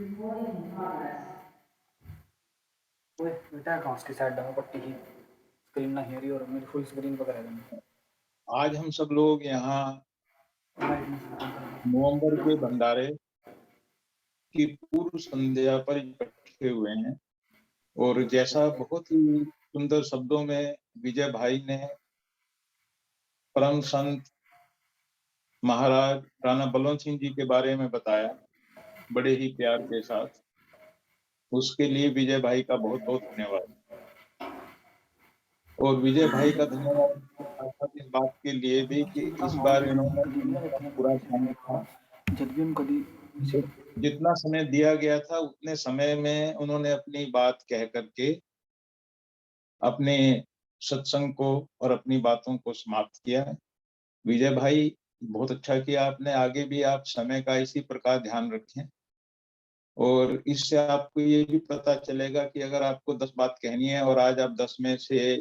ओए बेटा कहाँ उसकी साइड डाउन पट्टी की स्क्रीन ना हेरी और मेरी फुल स्क्रीन पर करा देंगे। आज हम सब लोग यहाँ नवंबर के भंडारे की पूर्व संध्या पर इकट्ठे हुए हैं और जैसा बहुत ही सुंदर शब्दों में विजय भाई ने परम संत महाराज राणा बलवंत सिंह जी के बारे में बताया, बड़े ही प्यार के साथ, उसके लिए विजय भाई का बहुत बहुत धन्यवाद। और विजय भाई का धन्यवाद साथ-साथ इस बात के लिए भी कि इस बार इन्होंने समय का पूरा ध्यान रखा। जब भी हम कभी जितना समय दिया गया था उतने समय में उन्होंने अपनी बात कह करके अपने सत्संग को और अपनी बातों को समाप्त किया है। विजय भाई, बहुत अच्छा किया आपने, आगे भी आप समय का इसी प्रकार ध्यान रखें और इससे आपको ये भी पता चलेगा कि अगर आपको 10 बात कहनी है और आज आप 10 में से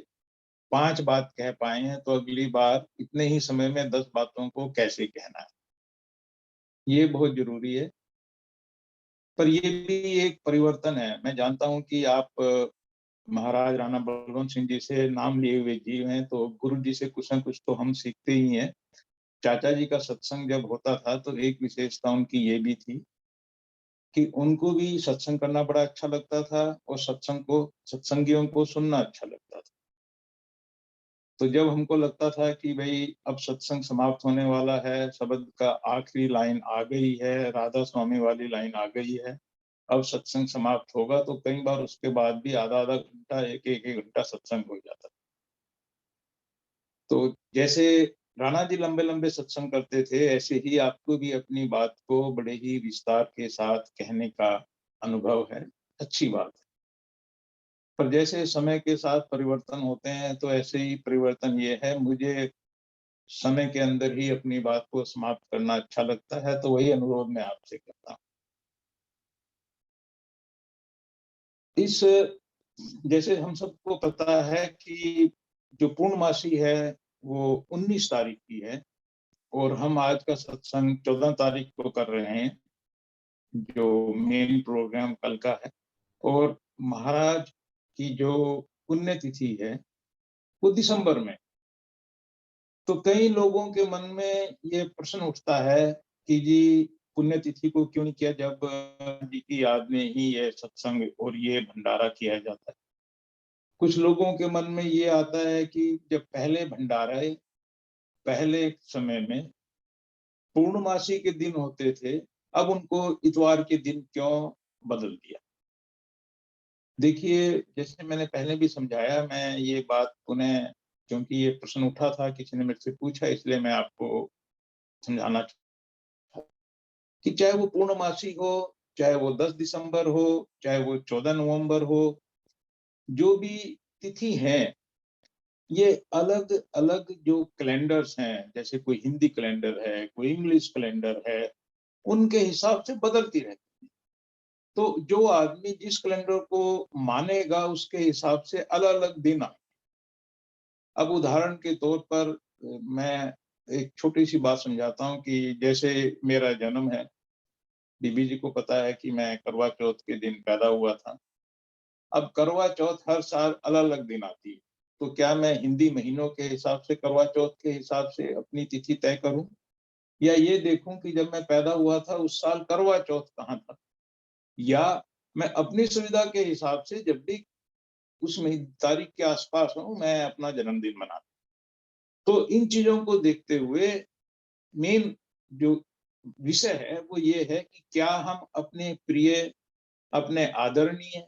5 बात कह पाए हैं, तो अगली बार इतने ही समय में 10 बातों को कैसे कहना है। ये बहुत ज़रूरी है। पर ये भी एक परिवर्तन है। मैं जानता हूँ कि आप महाराज राणा बलवंत सिंह जी से नाम लिए हुए जीव हैं, तो गुरु जी से कुछ न कुछ तो हम सीखते ही हैं। चाचा जी का सत्संग जब होता था, तो एक विशेषता उनकी ये भी थी कि उनको भी सत्संग करना बड़ा अच्छा लगता था और सत्संगियों को सुनना अच्छा लगता था। तो जब हमको लगता था कि भई अब सत्संग समाप्त होने वाला है, शब्द का आखिरी लाइन आ गई है, राधा स्वामी वाली लाइन आ गई है, अब सत्संग समाप्त होगा, तो कई बार उसके बाद भी आधा-आधा घंटा, 1-1 घंटा सत्संग हो जाता। तो जैसे राणा जी लंबे-लंबे सत्संग करते थे, ऐसे ही आपको भी अपनी बात को बड़े ही विस्तार के साथ कहने का अनुभव है, अच्छी बात है। पर जैसे समय के साथ परिवर्तन होते हैं, तो ऐसे ही परिवर्तन ये है, मुझे समय के अंदर ही अपनी बात को समाप्त करना अच्छा लगता है, तो वही अनुरोध मैं आपसे करता हूँ। इस जैसे हम सबको पता है कि जो पूर्णमासी है, वो 19 तारीख की है और हम आज का सत्संग 14 तारीख को कर रहे हैं, जो मेन प्रोग्राम कल का है। और महाराज की जो पुण्यतिथि है, वो दिसंबर में। तो कई लोगों के मन में ये प्रश्न उठता है कि जी पुण्यतिथि को क्यों नहीं किया, जब जी की याद में ही ये सत्संग और ये भंडारा किया जाता है। कुछ लोगों के मन में ये आता है कि जब पहले भंडारे पहले समय में पूर्णमासी के दिन होते थे, अब उनको इतवार के दिन क्यों बदल दिया? देखिए, जैसे मैंने पहले भी समझाया, मैं ये बात पुनः, क्योंकि ये प्रश्न उठा था, किसी ने मेरे से पूछा, इसलिए मैं आपको समझाना कि चाहे वो पूर्णमासी हो, चाहे वो 10 दिसंबर हो, चाहे वो 14 नवंबर हो, जो भी तिथि हैं, ये अलग-अलग जो कैलेंडर्स हैं, जैसे कोई हिंदी कैलेंडर है, कोई इंग्लिश कैलेंडर है, उनके हिसाब से बदलती रहती। तो जो आदमी जिस कैलेंडर को मानेगा, उसके हिसाब से अलग-अलग दिन आ। अब उदाहरण के तौर पर मैं एक छोटी-सी बात समझाता हूँ कि जैसे मेरा जन्म है, बीबी जी को पता है कि मैं करवा चौथ के दिन पैदा हुआ था। अब करवा चौथ हर साल अलग-अलग दिन आती है, तो क्या मैं हिंदी महीनों के हिसाब से करवा चौथ के हिसाब से अपनी तिथि तय करूँ? या ये देखूँ कि जब मैं पैदा हुआ था उस साल करवा चौथ कहाँ था? या मैं अपनी सुविधा के हिसाब से जब भी उस तारीख के आस-पास हूँ, मैं अपना जन्मदिन मनाता हूँ। तो इन चीज़ों को देखते हुए मेन जो विषय है वो ये है कि क्या हम अपने प्रिय, अपने आदरणीय,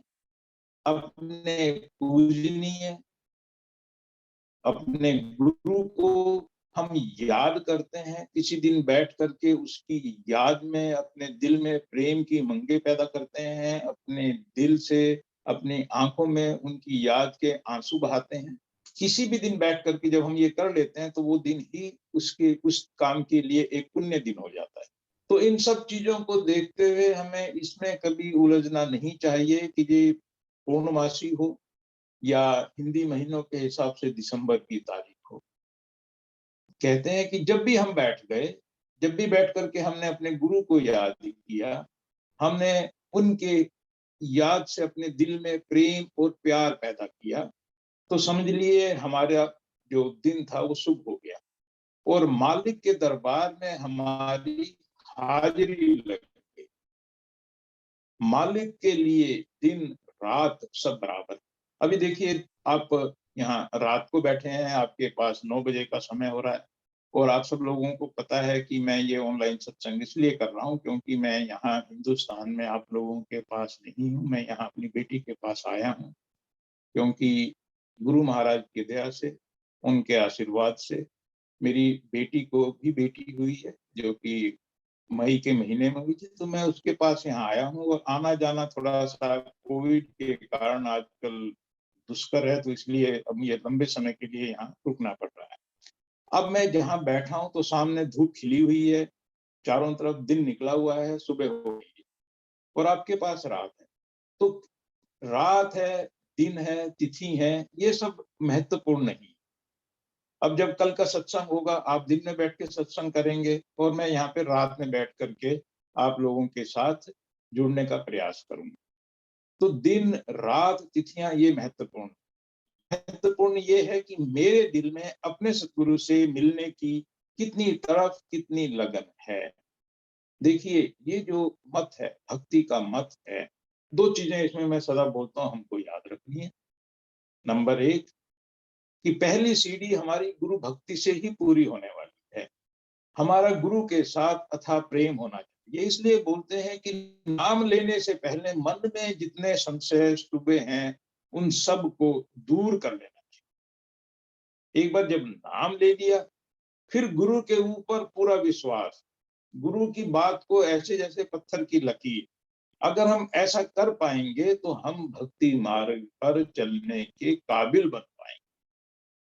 अपने पूजनीय, अपने गुरु को हम याद करते हैं, किसी दिन बैठ करके उसकी याद में अपने दिल में प्रेम की उमंगें पैदा करते हैं, अपने दिल से, अपनी आँखों में उनकी याद के आँसू बहाते हैं। किसी भी दिन बैठ कर के जब हम ये कर लेते हैं, तो वो दिन ही उसके उस काम के लिए एक पुण्य दिन हो जाता है। तो इन सब चीज़ों को देखते हुए हमें इसमें कभी उलझना नहीं चाहिए कि ये पूर्णमासी हो या हिंदी महीनों के हिसाब से दिसंबर की तारीख हो। कहते हैं कि जब भी हम बैठ गए, जब भी बैठ कर के हमने अपने गुरु को याद किया, हमने उनके याद से अपने दिल में प्रेम और प्यार पैदा किया, तो समझ लिए हमारा जो दिन था वो शुभ हो गया और मालिक के दरबार में हमारी हाजिरी लग गई। मालिक के लिए दिन रात सब बराबर। अभी देखिए, आप यहाँ रात को बैठे हैं, आपके पास 9 बजे का समय हो रहा है और आप सब लोगों को पता है कि मैं ये ऑनलाइन सत्संग इसलिए कर रहा हूँ क्योंकि मैं यहाँ हिंदुस्तान में आप लोगों के पास नहीं हूँ, मैं यहाँ अपनी बेटी के पास आया हूँ, क्योंकि गुरु महाराज की दया से, उनके आशीर्वाद से मेरी बेटी को भी बेटी हुई है, जो कि मई के महीने में हुई थी, तो मैं उसके पास यहाँ आया हूँ और आना-जाना थोड़ा-सा कोविड के कारण आजकल दुष्कर है, तो इसलिए अब ये लंबे समय के लिए यहाँ रुकना पड़ रहा है। अब मैं जहाँ बैठा हूँ तो सामने धूप खिली हुई है, चारों तरफ दिन निकला हुआ है, सुबह हो गई है और आपके पास रात है। तो रात है, दिन है, तिथि है, ये सब महत्वपूर्ण नहीं। अब जब कल का सत्संग होगा, आप दिन में बैठ के सत्संग करेंगे और मैं यहाँ पे रात में बैठ करके आप लोगों के साथ जुड़ने का प्रयास करूंगा। तो दिन, रात, तिथियां ये महत्वपूर्ण। महत्वपूर्ण ये है कि मेरे दिल में अपने सतगुरु से मिलने की कितनी तरफ, कितनी लगन है। देखिए, ये जो मत है, भक्ति का मत है, 2 चीजें इसमें मैं सदा बोलता हूँ हमको याद रखनी है। नंबर 1 कि पहली सीढ़ी हमारी गुरु भक्ति से ही पूरी होने वाली है। हमारा गुरु के साथ अथाह प्रेम होना चाहिए। इसलिए बोलते हैं कि नाम लेने से पहले मन में जितने संशय, शुबे हैं, उन सब को दूर कर लेना चाहिए। एक बार जब नाम ले लिया, फिर गुरु के ऊपर पूरा विश्वास, गुरु की बात को ऐसे जैसे पत्थर की लकीर। अगर हम ऐसा कर पाएंगे तो हम भक्ति मार्ग पर चलने के काबिल बन पाएंगे।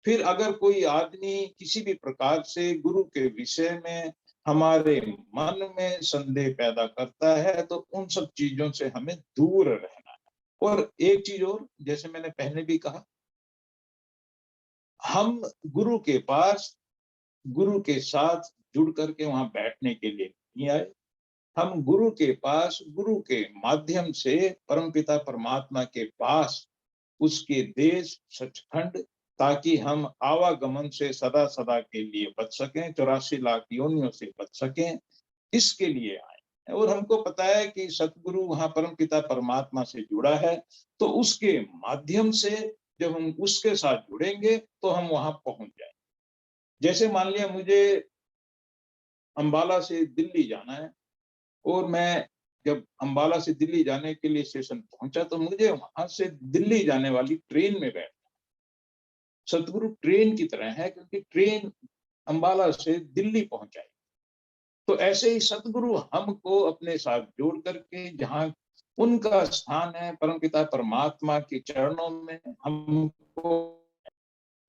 फिर अगर कोई आदमी किसी भी प्रकार से गुरु के विषय में हमारे मन में संदेह पैदा करता है, तो उन सब चीजों से हमें दूर रहना है। और एक चीज और, जैसे मैंने पहले भी कहा, हम गुरु के पास, गुरु के साथ जुड़ करके वहां बैठने के लिए नहीं आए। हम गुरु के पास, गुरु के माध्यम से परमपिता परमात्मा के पास, उसके देश सचखंड, ताकि हम आवागमन से सदा सदा के लिए बच सकें, 84 लाख योनियों से बच सकें, इसके लिए आए। और हमको पता है कि सतगुरु वहां परमपिता परमात्मा से जुड़ा है, तो उसके माध्यम से जब हम उसके साथ जुड़ेंगे तो हम वहां पहुंच जाएंगे। जैसे मान लिया मुझे अंबाला से दिल्ली जाना है और मैं जब अंबाला से दिल्ली जाने के लिए स्टेशन पहुंचा, तो मुझे वहां से दिल्ली जाने वाली ट्रेन में बैठ, सतगुरु ट्रेन की तरह है, क्योंकि ट्रेन अंबाला से दिल्ली पहुंचाई। तो ऐसे ही सतगुरु हमको अपने साथ जोड़ करके जहां उनका स्थान है परमपिता परमात्मा के चरणों में हमको,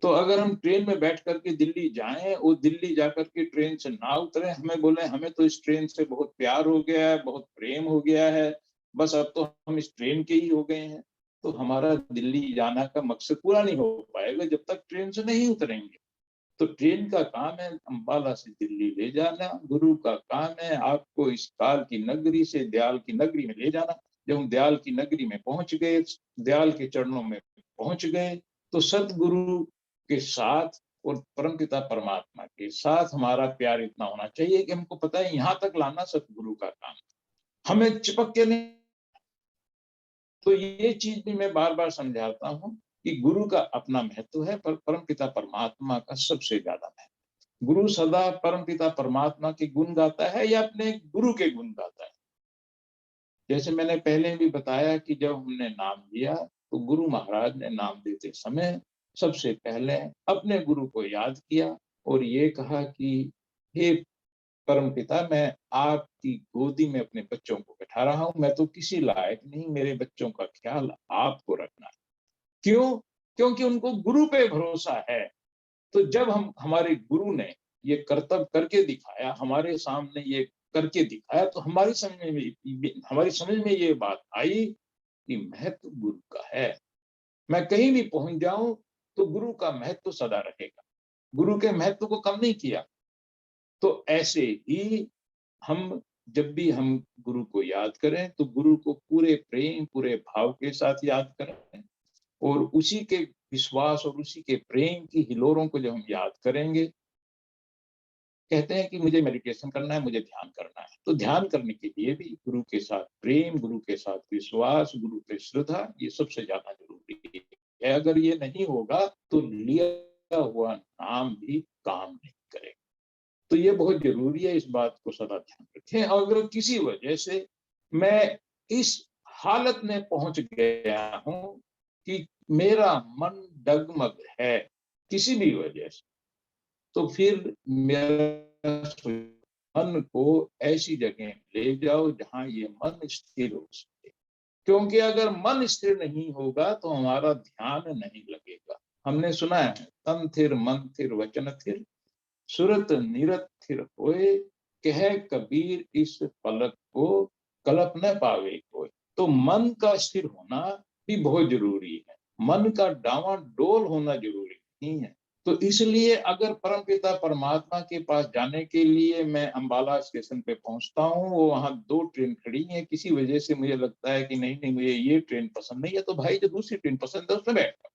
तो अगर हम ट्रेन में बैठ करके दिल्ली जाएं और दिल्ली जाकर के ट्रेन से ना उतरे, हमें बोले हमें तो इस ट्रेन से बहुत प्यार हो गया है, बहुत प्रेम हो गया है, बस अब तो हम इस ट्रेन के ही हो गए हैं, तो हमारा दिल्ली जाना का मकसद पूरा नहीं हो पाएगा जब तक ट्रेन से नहीं उतरेंगे। तो ट्रेन का काम है अंबाला से दिल्ली ले जाना, गुरु का काम है आपको इस काल की नगरी से दयाल की नगरी में ले जाना। जब हम दयाल की नगरी में पहुंच गए, दयाल के चरणों में पहुंच गए, तो सतगुरु के साथ और परमपिता परमात्मा के साथ हमारा प्यार इतना होना चाहिए कि हमको पता है यहाँ तक लाना सतगुरु का काम, हमें चिपक के नहीं। तो ये चीज भी मैं बार बार समझाता हूँ कि गुरु का अपना महत्व है, पर परमपिता परमात्मा का सबसे ज्यादा महत्व। गुरु सदा परमपिता परमात्मा के गुण गाता है या अपने गुरु के गुण गाता है। जैसे मैंने पहले भी बताया कि जब हमने नाम लिया, तो गुरु महाराज ने नाम देते समय सबसे पहले अपने गुरु को याद किया और ये कहा कि हे परमपिता, मैं आपकी गोदी में अपने बच्चों को बैठा रहा हूं, मैं तो किसी लायक नहीं, मेरे बच्चों का ख्याल आपको रखना है। क्यों? क्योंकि उनको गुरु पे भरोसा है। तो जब हम, हमारे गुरु ने ये कर्तव्य करके दिखाया, हमारे सामने ये करके दिखाया, तो हमारी समझ में ये बात आई कि महत्व गुरु का है। मैं कहीं भी पहुंच जाऊं तो गुरु का महत्व सदा रहेगा, गुरु के महत्व को कम नहीं किया। तो ऐसे ही हम जब भी हम गुरु को याद करें तो गुरु को पूरे प्रेम, पूरे भाव के साथ याद करें, और उसी के विश्वास और उसी के प्रेम की हिलोरों को जब हम याद करेंगे, कहते हैं कि मुझे मेडिटेशन करना है, मुझे ध्यान करना है। तो ध्यान करने के लिए भी गुरु के साथ प्रेम, गुरु के साथ विश्वास, गुरु पे श्रद्धा, ये सबसे ज़्यादा ज़रूरी है। अगर ये नहीं होगा तो लिया हुआ नाम भी काम नहीं करेगा। तो ये बहुत ज़रूरी है, इस बात को सदा ध्यान रखें। और अगर किसी वजह से मैं इस हालत में पहुँच गया हूँ कि मेरा मन डगमग है, किसी भी वजह से, तो फिर मेरा मन को ऐसी जगह ले जाओ जहाँ ये मन स्थिर हो सके। क्योंकि अगर मन स्थिर नहीं होगा तो हमारा ध्यान नहीं लगेगा। हमने सुना है, तन थिर मन थिर वचन थिर, सुरत निरत थिर होए, कह कबीर इस पलक को, कलप न पावे कोई। तो मन का स्थिर होना भी बहुत जरूरी है, मन का डावाडोल होना जरूरी नहीं है। तो इसलिए अगर परमपिता परमात्मा के पास जाने के लिए मैं अंबाला स्टेशन पे पहुंचता हूँ, वो वहां 2 ट्रेन खड़ी हैं, किसी वजह से मुझे लगता है कि नहीं नहीं मुझे ये ट्रेन पसंद नहीं है, तो भाई जो दूसरी ट्रेन पसंद है उसमें बैठो।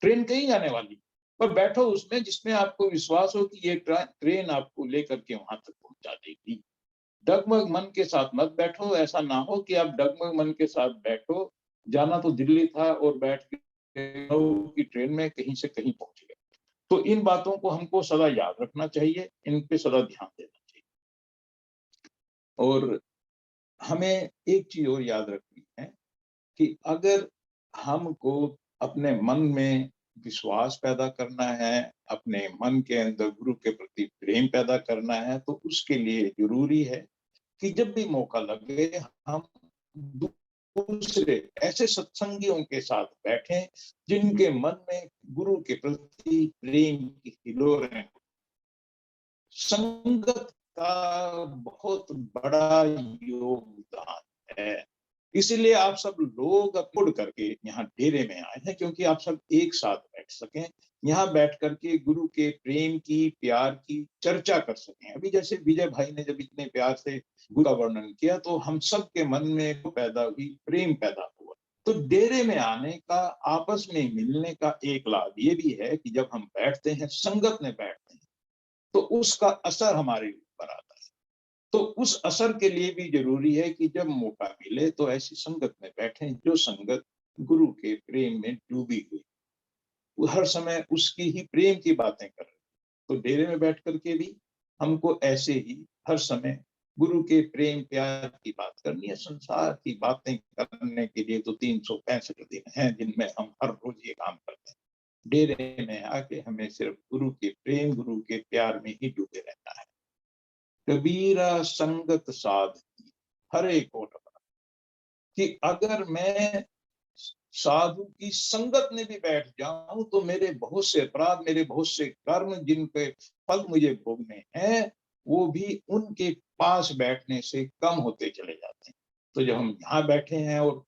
ट्रेन कहीं जाने वाली, पर बैठो उसमें जिसमें आपको विश्वास हो कि ये ट्रेन आपको लेकर के वहां तक पहुंचा देगी। डगमग मन के साथ मत बैठो, ऐसा ना हो कि आप डगमग मन के साथ बैठो, जाना तो दिल्ली था और बैठ के की ट्रेन में कहीं से कहीं पहुंच गए। तो इन बातों को हमको सदा याद रखना चाहिए, इन पे सदा ध्यान देना चाहिए। और हमें एक चीज और याद रखनी है कि अगर हमको अपने मन में विश्वास पैदा करना है, अपने मन के अंदर गुरु के प्रति प्रेम पैदा करना है, तो उसके लिए जरूरी है कि जब भी मौका लगे हम दूसरे ऐसे सत्संगियों के साथ बैठें जिनके मन में गुरु के प्रति प्रेम की हिलोरें। संगत का बहुत बड़ा योगदान है। इसलिए आप सब लोग उड़ करके यहाँ डेरे में आए हैं, क्योंकि आप सब एक साथ बैठ सकें, यहाँ बैठ करके गुरु के प्रेम की, प्यार की चर्चा कर सकें। अभी जैसे विजय भाई ने जब इतने प्यार से गुरु का वर्णन किया, तो हम सब के मन में पैदा हुई, प्रेम पैदा हुआ। तो डेरे में आने का, आपस में मिलने का एक लाभ ये भी है कि जब हम बैठते हैं, संगत में बैठते हैं, तो उसका असर हमारे ऊपर आता है। तो उस असर के लिए भी जरूरी है कि जब मौका मिले तो ऐसी संगत में बैठें जो संगत गुरु के प्रेम में डूबी हुई, वो हर समय उसकी ही प्रेम की बातें कर रहे। तो डेरे में बैठ करके भी हमको ऐसे ही हर समय गुरु के प्रेम प्यार की बात करनी है। संसार की बातें करने के लिए तो 365 दिन हैं जिनमें हम हर रोज ये काम करते हैं। डेरे में आके हमें सिर्फ गुरु के प्रेम, गुरु के प्यार में ही डूबे रहना है। कबीरा संगत साध हरे कोट, कि अगर मैं साधु की संगत में भी बैठ जाऊं तो मेरे बहुत से अपराध, मेरे बहुत से कर्म जिनके फल मुझे भोगने हैं, वो भी उनके पास बैठने से कम होते चले जाते हैं। तो जब हम यहाँ बैठे हैं और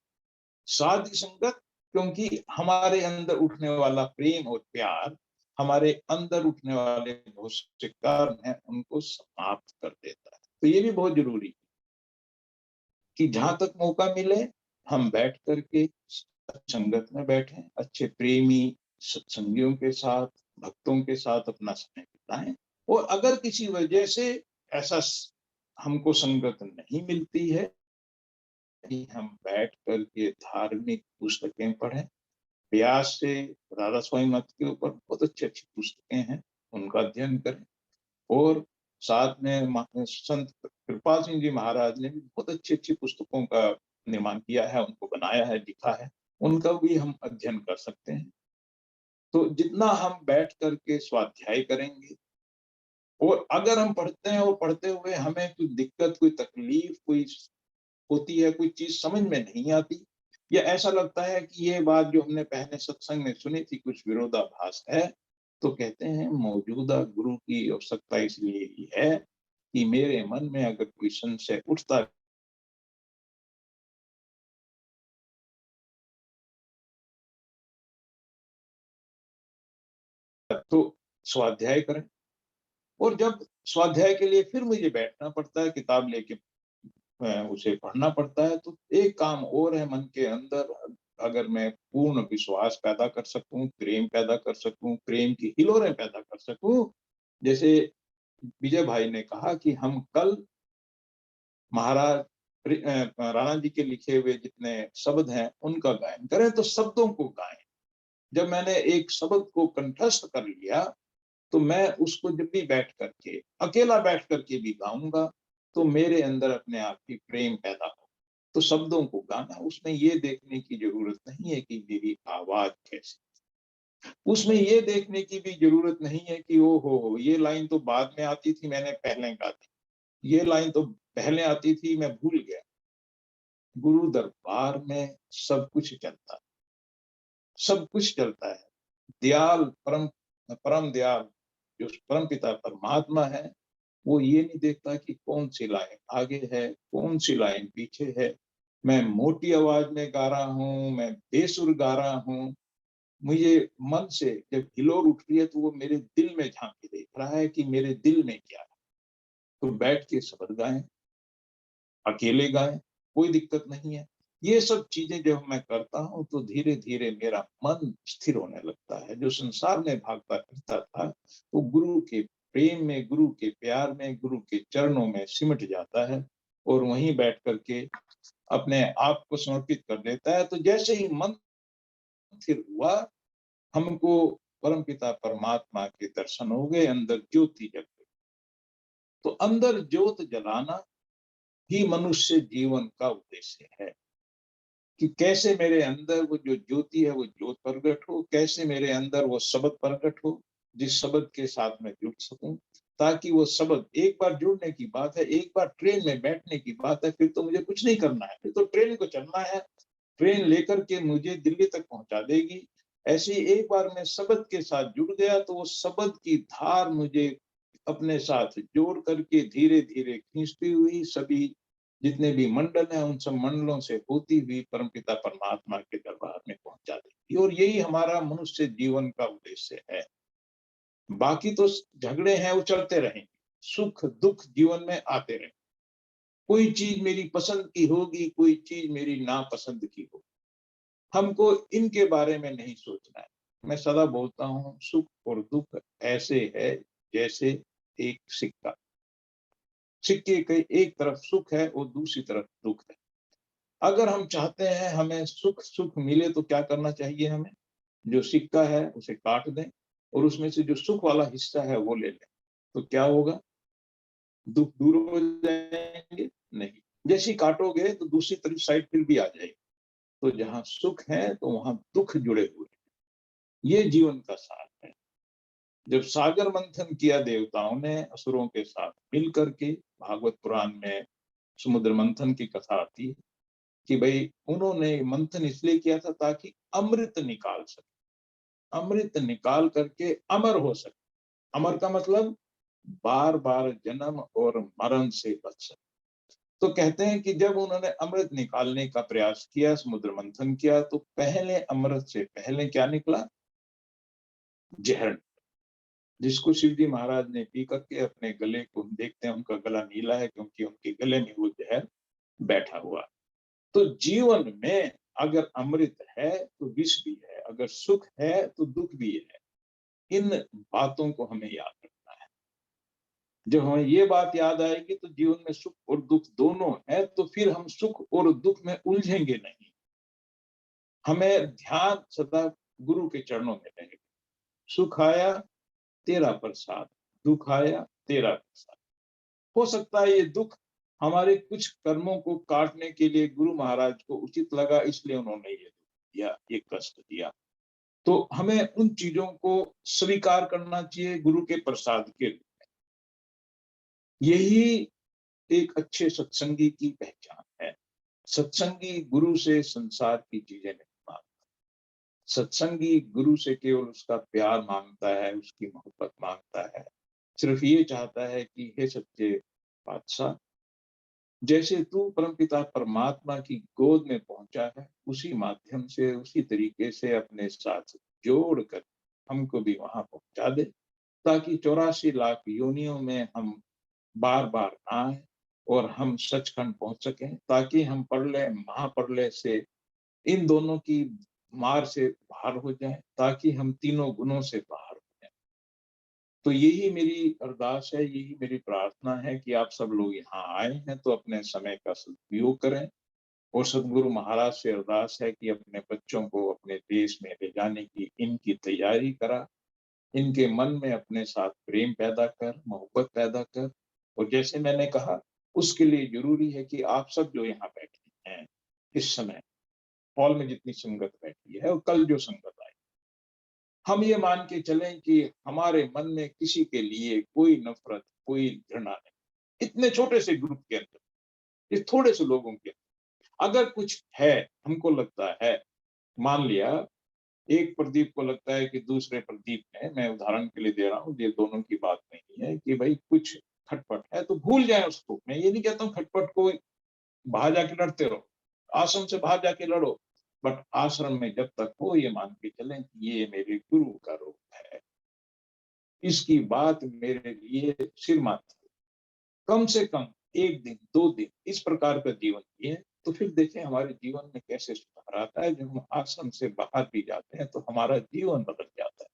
साधु संगत, क्योंकि हमारे अंदर उठने वाला प्रेम और प्यार, हमारे अंदर उठने वाले बहुत से कर्म हैं, उनको समाप्त कर देता है। तो ये भी बहुत जरूरी है कि जहां तक मौका मिले हम बैठ करके संगत में बैठें, अच्छे प्रेमी सत्संगियों के साथ, भक्तों के साथ अपना समय बिताएं। और अगर किसी वजह से ऐसा हमको संगत नहीं मिलती है कि हम बैठ करके धार्मिक पुस्तकें पढ़ें, व्यास से राधा स्वामी मत के ऊपर बहुत अच्छी अच्छी पुस्तकें हैं, उनका अध्ययन करें। और साथ में संत कृपाल सिंह जी महाराज ने भी बहुत अच्छी अच्छी पुस्तकों का निर्माण किया है, उनको बनाया है, लिखा है, उनका भी हम अध्ययन कर सकते हैं। तो जितना हम बैठ करके स्वाध्याय करेंगे, और अगर हम पढ़ते हैं और पढ़ते हुए हमें कोई दिक्कत, कोई तकलीफ, कोई होती है, कोई चीज समझ में नहीं आती, या ऐसा लगता है कि ये बात जो हमने पहले सत्संग में सुनी थी कुछ विरोधाभास है, तो कहते हैं मौजूदा गुरु की आवश्यकता इसलिए ही है कि मेरे मन में अगर कोई संशय उठता है तो स्वाध्याय करें। और जब स्वाध्याय के लिए फिर मुझे बैठना पड़ता है, किताब लेके उसे पढ़ना पड़ता है। तो एक काम और है मन के अंदर, अगर मैं पूर्ण विश्वास पैदा कर सकूं, प्रेम पैदा कर सकूं, प्रेम की हिलोरें पैदा कर सकूं, जैसे विजय भाई ने कहा कि हम कल महाराज राणा जी के लिखे हुए जितने शब्द हैं उनका गायन करें, तो शब्दों को गाएं। जब मैंने एक शब्द को कंठस्थ कर लिया, तो मैं उसको जब भी बैठ करके, अकेला बैठ करके भी गाऊंगा, तो मेरे अंदर अपने आप ही प्रेम पैदा हो। तो शब्दों को गाना, उसमें ये देखने की जरूरत नहीं है कि मेरी आवाज कैसी, उसमें ये देखने की भी जरूरत नहीं है कि ओ हो ये लाइन तो बाद में आती थी, मैंने पहले गा दी, ये लाइन तो पहले आती थी, मैं भूल गया। गुरु दरबार में सब कुछ चलता है, सब कुछ चलता है। दयाल परम परम दयाल जो परम पिता परमात्मा है, वो ये नहीं देखता कि कौन सी लाइन आगे है, कौन सी लाइन पीछे है। मैं मोटी आवाज में गा रहा हूँ, मैं बेसुर गा रहा हूँ, मुझे मन से जब हिलोर उठ रही है तो वो मेरे दिल में झांक के देख रहा है कि मेरे दिल में क्या है। तो बैठ के शब्द गाएं, अकेले गाएं, कोई दिक्कत नहीं है। ये सब चीजें जब मैं करता हूँ तो धीरे धीरे मेरा मन स्थिर होने लगता है। जो संसार में भागता फिरता था वो गुरु के प्रेम में, गुरु के प्यार में, गुरु के चरणों में सिमट जाता है और वहीं बैठ करके अपने आप को समर्पित कर देता है। तो जैसे ही मन स्थिर हुआ, हमको परमपिता परमात्मा के दर्शन हो गए, अंदर ज्योति जग गई। तो अंदर ज्योत जलाना ही मनुष्य जीवन का उद्देश्य है कि कैसे मेरे अंदर वो जो ज्योति है वो ज्योत प्रकट हो, कैसे मेरे अंदर वो शब्द प्रकट हो जिस शब्द के साथ मैं जुड़ सकूं, ताकि वो शब्द, एक बार जुड़ने की बात है, एक बार ट्रेन में बैठने की बात है, फिर तो मुझे कुछ नहीं करना है, फिर तो ट्रेन को चलना है, ट्रेन लेकर के मुझे दिल्ली तक पहुंचा देगी। ऐसे ही एक बार मैं शब्द के साथ जुड़ गया तो वो शब्द की धार मुझे अपने साथ जोड़ करके धीरे धीरे खींचती हुई सभी जितने भी मंडल हैं उन सब मंडलों से होती हुई परमपिता परमात्मा के दरबार में पहुंचा देती। और यही हमारा मनुष्य जीवन का उद्देश्य है। बाकी तो झगड़े हैं वो चलते रहेंगे, सुख दुख जीवन में आते रहेंगे। कोई चीज मेरी पसंद की होगी, कोई चीज मेरी नापसंद की होगी, हमको इनके बारे में नहीं सोचना है। मैं सदा बोलता हूँ सुख और दुख ऐसे है जैसे एक सिक्का, सिक्के के एक तरफ सुख है और दूसरी तरफ दुख है। अगर हम चाहते हैं हमें सुख सुख मिले तो क्या करना चाहिए, हमें जो सिक्का है उसे काट दें और उसमें से जो सुख वाला हिस्सा है वो ले लें। तो क्या होगा, दुख दूर हो जाएंगे? नहीं, जैसे ही काटोगे तो दूसरी तरफ साइड फिर भी आ जाएगी। तो जहां सुख है तो वहां दुख जुड़े हुए हैं। ये जीवन का सार है। जब सागर मंथन किया देवताओं ने असुरों के साथ मिल करके, भागवत पुराण में समुद्र मंथन की कथा आती है कि भाई उन्होंने मंथन इसलिए किया था ताकि अमृत निकाल सके, अमृत निकाल करके अमर हो सके। अमर का मतलब बार बार जन्म और मरण से बच सके। तो कहते हैं कि जब उन्होंने अमृत निकालने का प्रयास किया, समुद्र मंथन किया, तो पहले अमृत से पहले क्या निकला, जहर, जिसको शिव जी महाराज ने पी करके अपने गले को, देखते हैं उनका गला नीला है क्योंकि उनके गले में वो जहर बैठा हुआ। तो जीवन में अगर अमृत है तो विष भी है, अगर सुख है तो दुख भी है। इन बातों को हमें याद रखना है। जब हमें ये बात याद आएगी तो जीवन में सुख और दुख दोनों है, तो फिर हम सुख और दुख में उलझेंगे नहीं। हमें ध्यान सदा गुरु के चरणों में रहेगा। सुख आया तेरा प्रसाद, दुख आया तेरा प्रसाद। हो सकता है ये दुख हमारे कुछ कर्मों को काटने के लिए गुरु महाराज को उचित लगा, इसलिए उन्होंने ये दुख दिया, ये कष्ट दिया। तो हमें उन चीजों को स्वीकार करना चाहिए गुरु के प्रसाद के रूप में। यही एक अच्छे सत्संगी की पहचान है। सत्संगी गुरु से संसार की चीजें नहीं मांगता। सत्संगी गुरु से केवल उसका प्यार मांगता है, उसकी मोहब्बत मांगता है। सिर्फ ये चाहता है कि हे सच्चे बादशाह, जैसे तू परमपिता परमात्मा की गोद में पहुंचा है, उसी माध्यम से, उसी तरीके से अपने साथ जोड़ कर हमको भी वहां पहुंचा दे, ताकि 84 लाख योनियों में हम बार बार ना आए, और हम सचखंड पहुंच सकें, ताकि हम प्रलय महाप्रलय से इन दोनों की मार से बाहर हो जाएं, ताकि हम तीनों गुणों से बाहर हो जाएं। तो यही मेरी अरदास है, यही मेरी प्रार्थना है कि आप सब लोग यहाँ आए हैं तो अपने समय का सदुपयोग करें, और सदगुरु महाराज से अरदास है कि अपने बच्चों को अपने देश में ले जाने की इनकी तैयारी करा, इनके मन में अपने साथ प्रेम पैदा कर, मोहब्बत पैदा कर। और जैसे मैंने कहा, उसके लिए ज़रूरी है कि आप सब जो यहाँ बैठे हैं, इस समय हॉल में जितनी संगत बैठी है और कल जो संगत आए, हम ये मान के चलें कि हमारे मन में किसी के लिए कोई नफ़रत, कोई घृणा नहीं। इतने छोटे से ग्रुप के अंदर, इस थोड़े से लोगों के अंदर, अगर कुछ है, हमको लगता है, मान लिया एक प्रदीप को लगता है कि दूसरे प्रदीप ने, मैं उदाहरण के लिए दे रहा हूँ, ये दोनों की बात नहीं है, कि भाई कुछ खटपट है तो भूल जाए उसको। मैं ये नहीं कहता हूँ खटपट को बाहर जाके लड़ते रहो, आश्रम से बाहर जाके लड़ो, बट आश्रम में जब तक हो ये मान के चलें कि ये मेरे गुरु का रूप है, इसकी बात मेरे लिए सिर माथा। कम से कम 1 दिन, 2 दिन इस प्रकार का जीवन जिए, तो फिर देखें हमारे जीवन में कैसे सुधार आता है। जब हम आश्रम से बाहर भी जाते हैं तो हमारा जीवन बदल जाता है।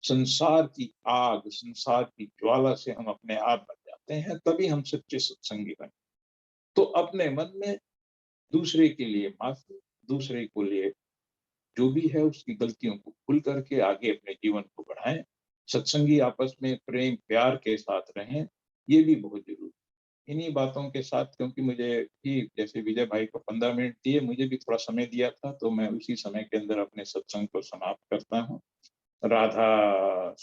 संसार की आग, संसार की ज्वाला से हम अपने आप बच जाते हैं, तभी हम सच्चे सत्संगी बने। तो अपने मन में दूसरे के लिए माफ़ी, दूसरे को लिए जो भी है उसकी गलतियों को भूल करके आगे अपने जीवन को बढ़ाएँ। सत्संगी आपस में प्रेम, प्यार के साथ रहें, ये भी बहुत ज़रूरी है। इन्हीं बातों के साथ, क्योंकि मुझे भी जैसे विजय भाई को 15 मिनट दिए, मुझे भी थोड़ा समय दिया था, तो मैं उसी समय के अंदर अपने सत्संग को समाप्त करता हूँ। राधा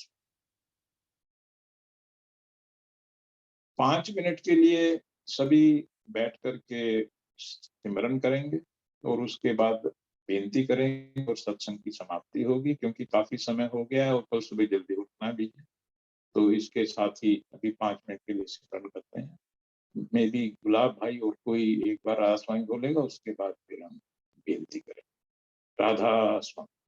5 मिनट के लिए सभी बैठ कर के सिमरन करेंगे और उसके बाद बेनती करेंगे और सत्संग की समाप्ति होगी, क्योंकि काफ़ी समय हो गया है और कल सुबह जल्दी उठना भी है। तो इसके साथ ही अभी 5 मिनट के लिए सिमरन करते हैं। मेबी गुलाब भाई और कोई एक बार आसवानी बोलेगा, उसके बाद फिर हम बेनती करेंगे। राधा स्वामी।